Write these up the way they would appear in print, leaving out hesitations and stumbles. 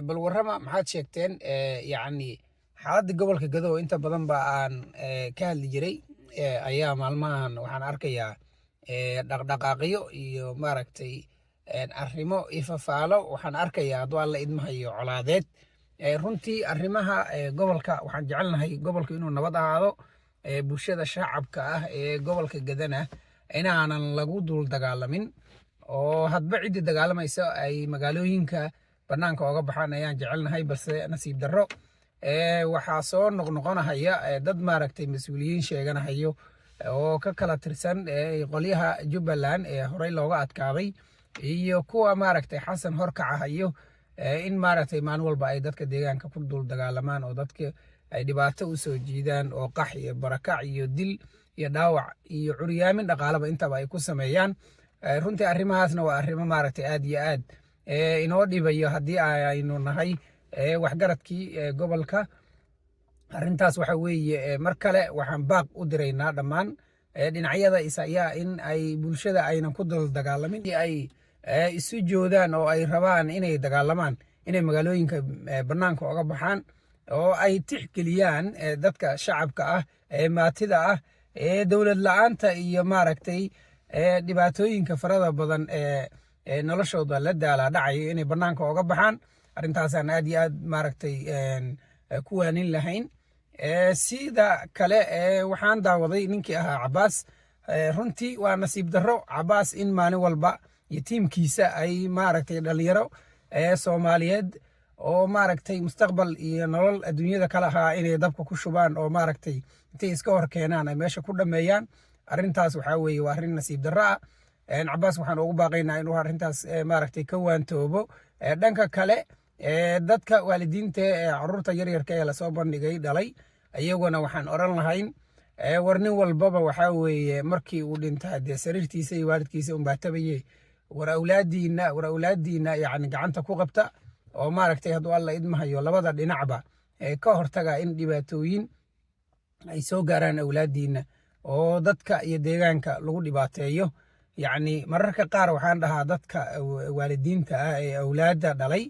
bal warrama maxaad sheegteen yacni xaaladda gobolka Gadow inta badan ba aan ka hadli jiray ayaa maalmahan waxaan arkayaa dhaqdhaqaaqyo iyo maaragtay arrimo ifafaalo waxaan arkayaa hadduu alla idmahayo colaadeed runtii arrimaha gobolka waxaan jecelnahay gobolka inuu nabad ahaado bulshada shacabka ah ee gobolka Gadana inaanan lagu dul dagaalamin oo hadba cidii dagaalamaysa ay magaalooyinka banaanka oga baxaan ayaan jecelnahay balse nasiib darro waxaa soo noqnoqonahaya dad maaragtay mas'uuliyiin sheeganahayo oo ka kala tirsan qolyaha Jubbaland ee horey looga adkaaday iyo kuwa maaragtay Xasan horkacahayo in maaragtay maalin walba ay dadka deegaanka ku dul dagaalamaan oo dadka ay dhibaato u soo jiidaan oo qax iyo barakac iyo dil iyo dhaawac iyo curyaamin dhaqaalaba intaba ay ku sameeyaan runtii arrimahaasna waa arrimo maaragtay aad iyo aad inoo dhibayo haddii aynu nahay waxgaradkii gobolka arrintaas waxa weeye mar kale waxaan baaq u diraynaa dhammaan dhinacyada isayaa in ay bulshada aynan ku dul dagaalamin ay isu joodaan oo ay rabaan inay dagaalamaan inay magaalooyinka banaanka oga baxaan oo ay tixgeliyaan dadka shacabka ah ee maatida ah ee dowlad la'aanta iyo maaragtay dhibaatooyinka farada badan ee noloshooda la daala dhacayo inay banaanka oga baxaan arrintaasaan aad iyo aad maaragtay ku waanin lahayn sida kale waxaan daawaday ninkii ahaa Cabaas runtii waa nasiib darro Cabaas in maalin walba iyo tiimkiisa ay maaragtay dhalinyaro Soomaaliyeed oo maaragtay mustaqbal iyo nolol adduunyada kala ahaa inay dabka ku shubaan oo maaragtay intay iska hor keenaan ay meesha ku dhameeyaan arrintaas waxaa weeye waa arrin nasiib darro ah Cabaas waxaan ugu baaqaynaa inuu arrintaas maaragtay ka waantoobo dhanka kale dadka waalidiinta carruurta yaryarka ee lasoo bandhigay dhalay iyaguna waxaan oran lahayn war nin walbaba waxaa weeye markii uu dhintaa dee sariirtiisa iyo waalidkiisa unbaa tabaye war awlaadiina yacni gacanta ku qabta oo maaragtay hadduu alla idmahayo labada dhinacba ka hortaga in dhibaatooyin ay soo gaaraan awlaadiina oo dadka iyo deegaanka lagu dhibaateeyo yacni mararka qaar waxaan dhahaa dadka waalidiinta ah ee awlaadda dhalay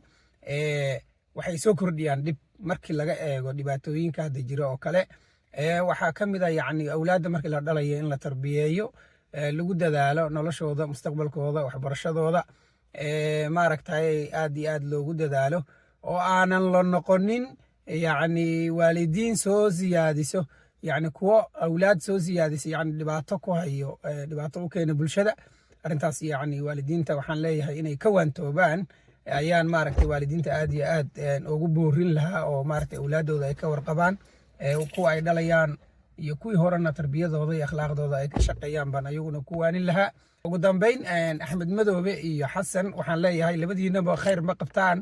waxay soo kordhiyaan dhib markii laga eego dhibaatooyinka hadda jira oo kale waxaa ka mid ah yacni awlaadda markii la dhalayo in la tarbiyeeyo lagu dadaalo noloshooda mustaqbalkooda waxbarashadooda maaragtay aad iyo aad loogu dadaalo oo aanan la noqonin yacni waalidiin soo siyaadiso yacni kuwo awlaad soo siyaadisa yacni dhibaato ku hayo dhibaato u keena bulshada arrintaas yacni waalidiinta waxaan leeyahay inay ka waantoobaan ayaan maaragtay waalidiinta aad iyo aad ugu boorin lahaa oo maaragtay awlaadooda ay ka warqabaan kuwa ay dhalayaan iyo kuwii horena tarbiyadooda iyo akhlaaqdooda ay ka shaqeeyaan baan ayaguna ku waanin lahaa ugu dambeyn Axmed Madoobe iyo Xasan waxaan leeyahay labadiinaba khayr ma qabtaan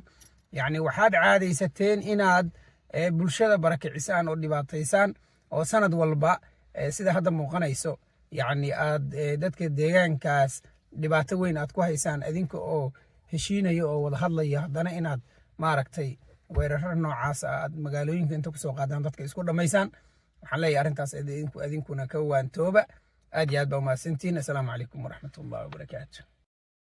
yacni waxaad caadaysateen inaad bulshada barakicisaan oo dhibaataysaan oo sanad walba sida hadda muuqanayso yacni aad dadka deegaankaas dhibaato weyn aad ku haysaan idinka oo heshiinaya oo wada hadlaya haddana inaad maaragtay weerar noocaas aad magaalooyinka inta ku soo qaadaan dadka isku dhamaysaan waxaan leeyahay arrintaas idinkuna ka waantooba aad iyo aad baa umahadsantihiin assalaamu calaykum waraxmatullahi wabarakaatu